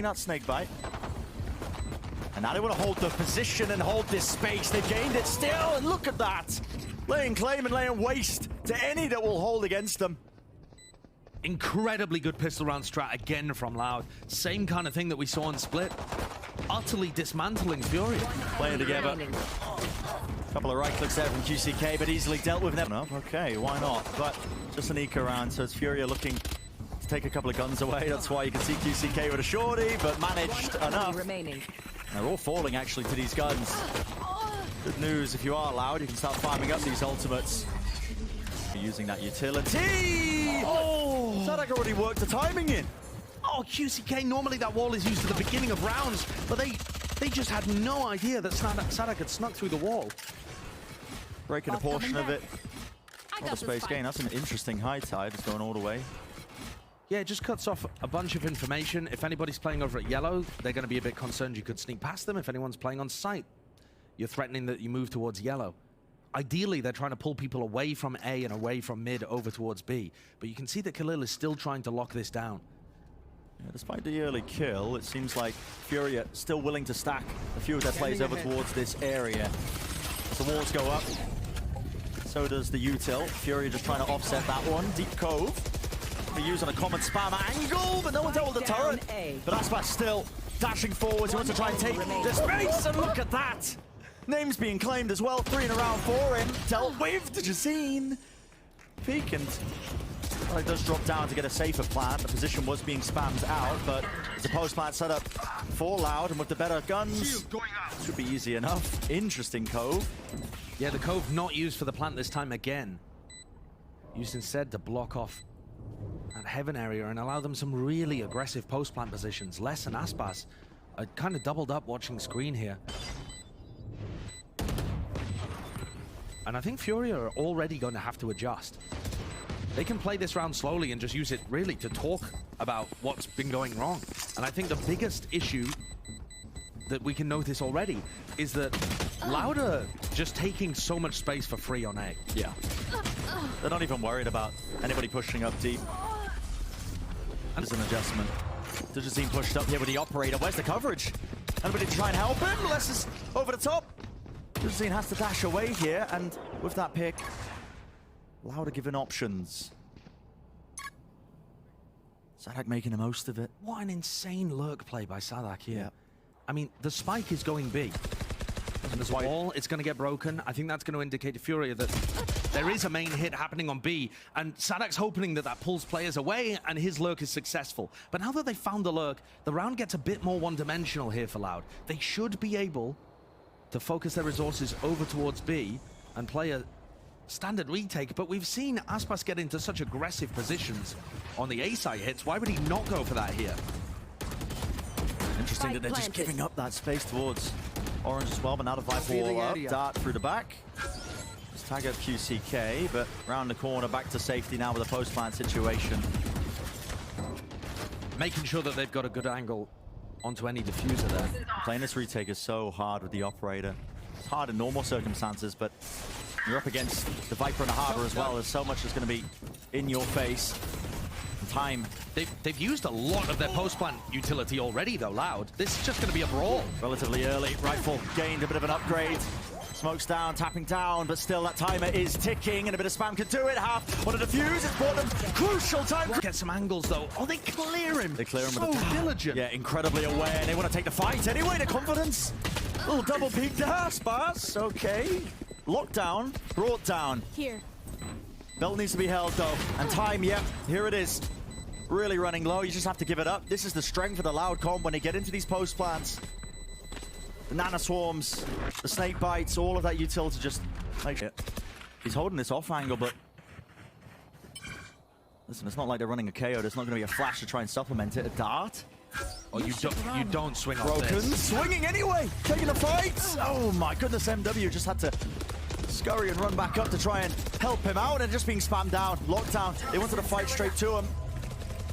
That snake bite. And now they want to hold the position and hold this space. They've gained it still, and look at that. Laying claim and laying waste to any that will hold against them. Incredibly good pistol round strat again from Loud. Same kind of thing that we saw in Split. Utterly dismantling Fury. Playing together. Couple of right clicks there from QCK, but easily dealt with them. Okay, why not? But just an eco round, so it's Fury looking to take a couple of guns away. That's why you can see QCK with a shorty, but managed enough. They're all falling actually to these guns. Good news, if you are Loud, you can start farming up these ultimates. Using that utility. Oh! Sadak already worked the timing in. Oh, QCK, normally that wall is used at the beginning of rounds, but they just had no idea that Sadak had snuck through the wall. Breaking a portion of it. Not a space gain. That's an interesting high tide. It's going all the way. Yeah, it just cuts off a bunch of information. If anybody's playing over at yellow, they're going to be a bit concerned you could sneak past them. If anyone's playing on site, you're threatening that you move towards yellow. Ideally, they're trying to pull people away from A and away from mid over towards B. But you can see that Khalil is still trying to lock this down. Yeah, despite the early kill, it seems like Fury are still willing to stack a few of their players over towards this area. As the walls go up, so does the util. Fury just trying to offset that one. Deep Cove. They use on a common spam angle, but no one's able to turret. But Aspas still dashing forwards. He wants to try and take the space, and look at that. Names being claimed as well. 3 in a round for him. Dealt with to Jacine. Peek and well, it does drop down to get a safer plant. The position was being spammed out, but it's a post plant set up for Loud, and with the better guns, should be easy enough. Interesting Cove. Yeah, the Cove not used for the plant this time again. Used instead to block off that heaven area and allow them some really aggressive post plant positions. Les and Aspas are kind of doubled up watching screen here. And I think Fury are already going to have to adjust. They can play this round slowly and just use it really to talk about what's been going wrong. And I think the biggest issue that we can notice already is that Loud are just taking so much space for free on A. Yeah. They're not even worried about anybody pushing up deep. There's an adjustment. Dujazine pushed up here with the operator. Where's the coverage? Anybody to try and help him? Les is over the top. Dujazine has to dash away here, and with that pick, Loud are given options. Sadak making the most of it. What an insane lurk play by Sadak here. Yeah. I mean, the spike is going B. And this wall, it's going to get broken. I think that's going to indicate to Fury that there is a main hit happening on B, and Sadak's hoping that that pulls players away and his lurk is successful. But now that they found the lurk, the round gets a bit more one-dimensional here for Loud. They should be able to focus their resources over towards B and play a standard retake, but we've seen Aspas get into such aggressive positions on the A side hits. Why would he not go for that here? Interesting that they're just giving up that space towards Orange as well, but now the Viper wall up, dart through the back. Just tag up QCK, but round the corner, back to safety now with a post plant situation. Making sure that they've got a good angle onto any diffuser there. Playing this retake is so hard with the operator. It's hard in normal circumstances, but you're up against the Viper and the Harbor as well. There's so much that's going to be in your face. Time. They've used a lot of their post-plant utility already, though, Loud. This is just going to be a brawl. Relatively early. Rifle gained a bit of an upgrade. Smokes down, tapping down, but still that timer is ticking, and a bit of spam could do it. Half on a defuse. It's bought them crucial time. Get some angles, though. Oh, they clear him. They clear him so with a diligent. Yeah, incredibly aware. They want to take the fight anyway. The confidence. Little double peek there, Spas. Okay. Lockdown, brought down. Here. Belt needs to be held though. And time, yep, here it is. Really running low, you just have to give it up. This is the strength of the Loud comp when they get into these post plants. The Nana Swarms, the Snake Bites, all of that utility just like it. He's holding this off angle, but listen, it's not like they're running a KO. There's not going to be a flash to try and supplement it. A dart. Oh, you don't swing off Broken, this. Swinging anyway, taking the fight. Oh my goodness, MW just had to scurry and run back up to try and help him out, and just being spammed down. Lockdown, they wanted to fight straight to him.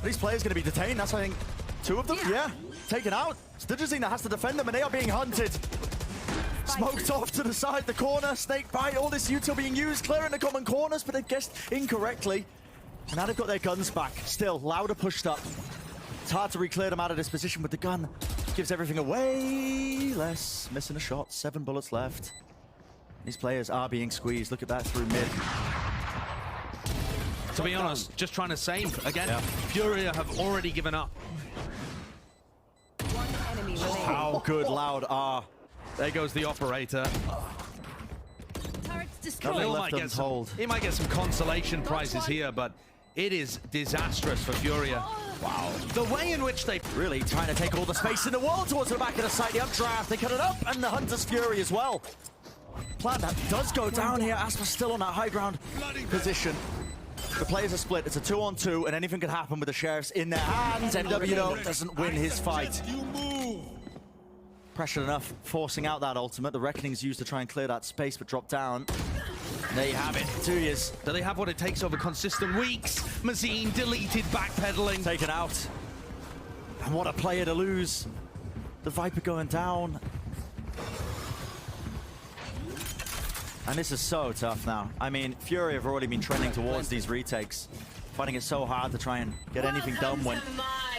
These players going to be detained. That's, I think, 2 of them. Yeah, taken out. Stidgazina has to defend them, and they are being hunted. Smoked off to the side, the corner, snake bite, all this util being used, clearing the common corners, but they guessed incorrectly. And now they've got their guns back. Still, Louder pushed up. It's hard to re-clear them out of this position with the gun. Gives everything away. Less missing a shot. 7 bullets left. These players are being squeezed. Look at that through mid. To be honest, just trying to save. Again, Furia have already given up. One enemy remaining. How good Loud are. There goes the operator. Turrets destroyed. He might get some consolation prizes here, but it is disastrous for Furia. Wow. The way in which they... Really trying to take all the space in the world towards the back of the site. The updraft, they cut it up, and the Hunter's Fury as well. Plan that does go down here. Aspa's still on that high ground position. The players are split. It's a 2-on-2, and anything could happen with the Sheriffs in their hands. MW, though, doesn't win his fight. Pressured enough, forcing out that ultimate. The Reckoning's used to try and clear that space, but dropped down. There you have it, 2 years. Do they have what it takes over consistent weeks? Mazine deleted, backpedaling. Taken out. And what a player to lose. The Viper going down. And this is so tough now. I mean, Fury have already been trending towards these retakes. Finding it so hard to try and get anything done when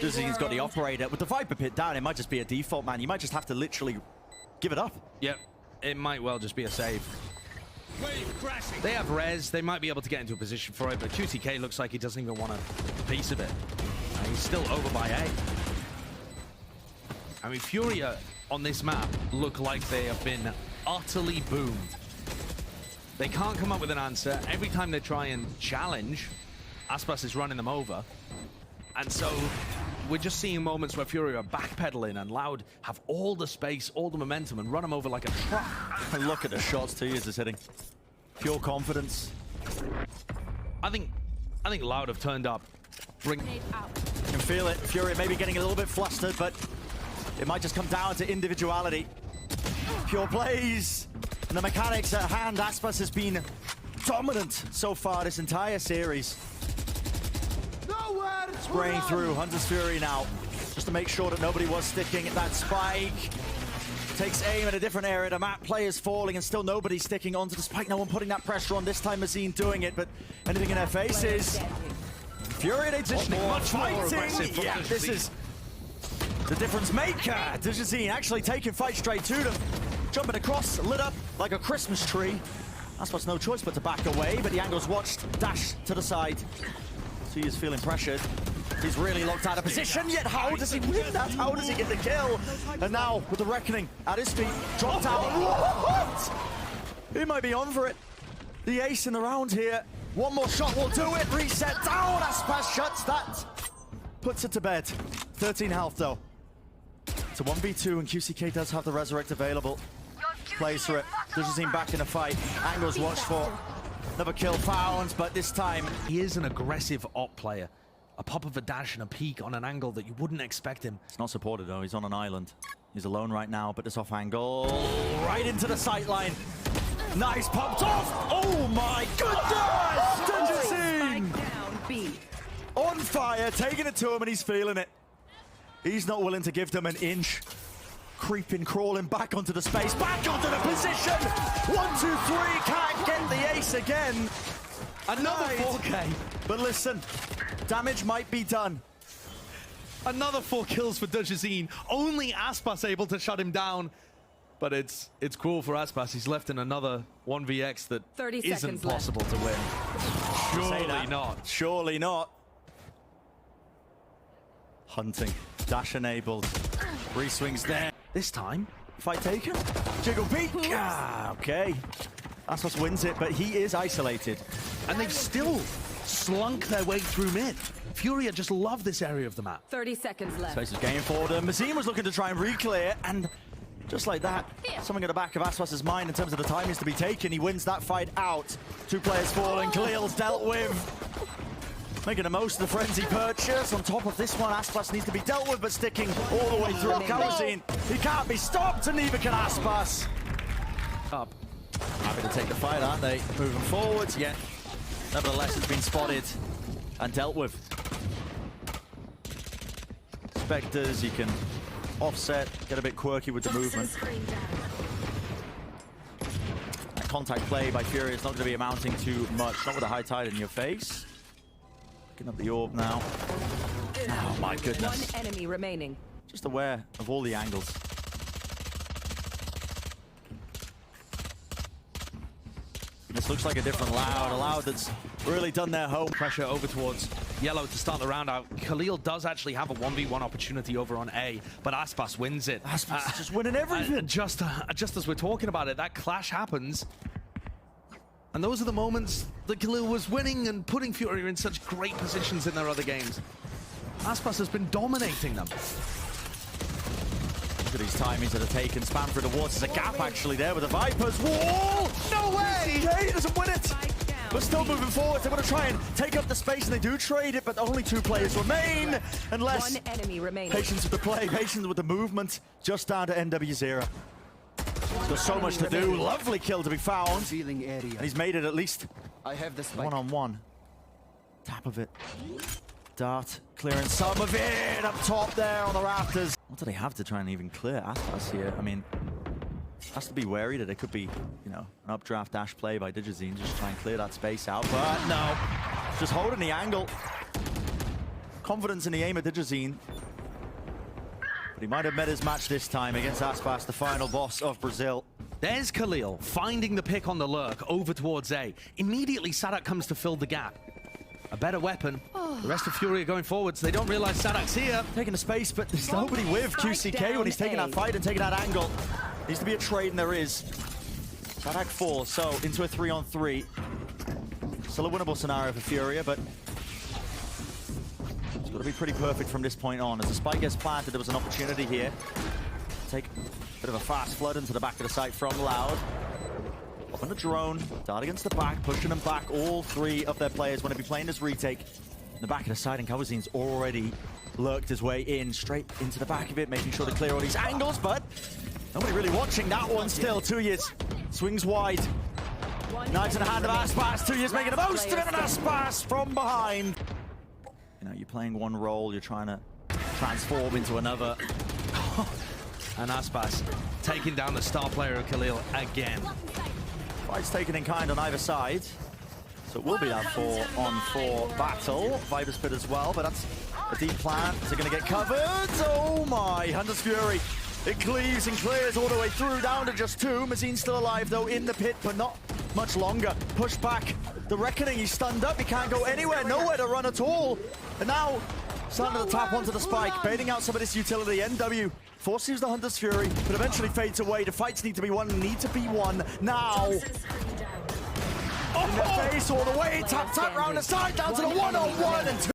Duzine's got the operator. With the Viper pit down, it might just be a default, man. You might just have to literally give it up. Yep, it might well just be a save. They have res, they might be able to get into a position for it, but QTK looks like he doesn't even want a piece of it. And he's still over by A. I mean, Furia on this map look like they have been utterly boomed. They can't come up with an answer. Every time they try and challenge, Aspas is running them over. And so we're just seeing moments where Fury are backpedaling and Loud have all the space, all the momentum, and run them over like a truck. And look at the shots 2 years is hitting. Pure confidence. I think Loud have turned up. You can feel it. Fury maybe getting a little bit flustered, but it might just come down to individuality. Pure plays. And the mechanics at hand. Aspas has been dominant so far this entire series. Spraying through Hunter's Fury now, just to make sure that nobody was sticking at that spike. Takes aim at a different area of the map. Players falling and still nobody sticking onto the spike. No one putting that pressure on. This time Mazine doing it, but anything in their faces. Fury, they just more fighting. Yeah, this is the difference maker. Dujazine actually taking fight straight to them. Jumping across, lit up like a Christmas tree. That's what's no choice but to back away, but the angle's watched. Dash to the side. He is feeling pressured. He's really locked out of position, yet how does he win that? How does he get the kill? And now, with the Reckoning at his feet, dropped out. What? He might be on for it. The ace in the round here. One more shot will do it. Reset down. Aspas shuts that. Puts it to bed. 13 health, though. It's a 1v2, and QCK does have the Resurrect available. Plays for it. Dujazine back in the fight. Angles watched for. Another kill found, but this time... He is an aggressive op player. A pop of a dash and a peek on an angle that you wouldn't expect him. It's not supported, though. He's on an island. He's alone right now, but this off angle... Right into the sight line. Nice, popped off! Oh my goodness! Dujazine! On fire, taking it to him, and he's feeling it. He's not willing to give them an inch. Creeping, crawling back onto the space, back onto the position! 1, 2, 3, can't get the ace again. Another 4K. But listen, damage might be done. Another 4 kills for Dujazine. Only Aspas able to shut him down. But it's cool for Aspas. He's left in another 1vx that isn't possible to win. Surely not. Surely not. Hunting, dash enabled. Re-swings there. This time, fight taken. Jiggle peek. Ah, okay. Aspas wins it, but he is isolated. And they've still slunk their way through mid. Furia just love this area of the map. 30 seconds left. Space is game forward. Mazine was looking to try and re-clear, and just like that, something at the back of Aspas's mind in terms of the timings to be taken. He wins that fight out. 2 players falling. Khalil's dealt with. Making the most of the frenzy purchase. On top of this one, Aspas needs to be dealt with, but sticking all the way through. Kalazine, he can't be stopped, and neither can Aspas. Up. Happy to take the fight, aren't they? Moving forwards, yet nevertheless it's been spotted and dealt with. Spectres, you can offset, get a bit quirky with the movement. That contact play by Fury is not going to be amounting to much. Not with a high tide in your face. Picking up the orb now. Oh my goodness. One enemy remaining. Just aware of all the angles. This looks like a different Loud. A Loud that's really done their home. Pressure over towards Yellow to start the round out. Khalil does actually have a 1v1 opportunity over on A, but Aspas wins it. Aspas is just winning everything. Just as we're talking about it, that clash happens. And those are the moments that Khalil was winning and putting Fury in such great positions in their other games. Aspas has been dominating them. Look at these timings that are taken. Spam through the walls. There's a gap actually there with the Vipers. Wall! No way! He doesn't win it! But still moving forward. They want to try and take up the space, and they do trade it, but only 2 players remain. Unless One enemy remaining. patience with the play, patience with the movement. Just down to NW0. He's got so much to do. Lovely kill to be found. And he's made it at least one-on-one. Tap of it. Dart clearing some of it up top there on the rafters. What do they have to try and even clear Aspas here? I mean, has to be wary that it could be, you know, an updraft dash play by Digizine, just try and clear that space out. But no, just holding the angle. Confidence in the aim of Digizine. But he might have met his match this time against Aspas, the final boss of Brazil. There's Khalil finding the pick on the lurk over towards A. Immediately, Sadak comes to fill the gap. A better weapon. The rest of Fury are going forwards. They don't realize Sadak's here. Taking the space, but there's nobody with QCK when he's taking that fight and taking that angle. Needs to be a trade, and there is. Sadak falls, so into a 3-on-3. Still a winnable scenario for Furia, but it's got to be pretty perfect from this point on. As the spike gets planted, there was an opportunity here. Take a bit of a fast flood into the back of the site from Loud. Up on the drone, dart against the back, pushing them back. All 3 of their players want to be playing this retake. In the back of the side, and Kawazine's already lurked his way in, straight into the back of it, making sure to clear all these angles, but nobody really watching that one still. 2 years, swings wide. Knives in the hand of Aspas, 2 years making the most of it, and Aspas from behind. You know, you're playing one role, you're trying to transform into another. And Aspas taking down the star player of Khalil again. Fight's taken in kind on either side. So it will be that 4-on-4 battle. Viper's Pit as well, but that's a deep plant. Is it going to get covered? Oh my, Hunter's Fury. It cleaves and clears all the way through, down to just 2. Mazine's still alive though in the pit, but not much longer. Push back. The Reckoning, he's stunned up. He can't go anywhere, nowhere to run at all. And now, starting to tap onto the spike, baiting out some of this utility. NW forces the Hunter's Fury, but eventually fades away. The fights need to be won, now. In their face all the way, tap round the side, down to the 1-on-1 and 2.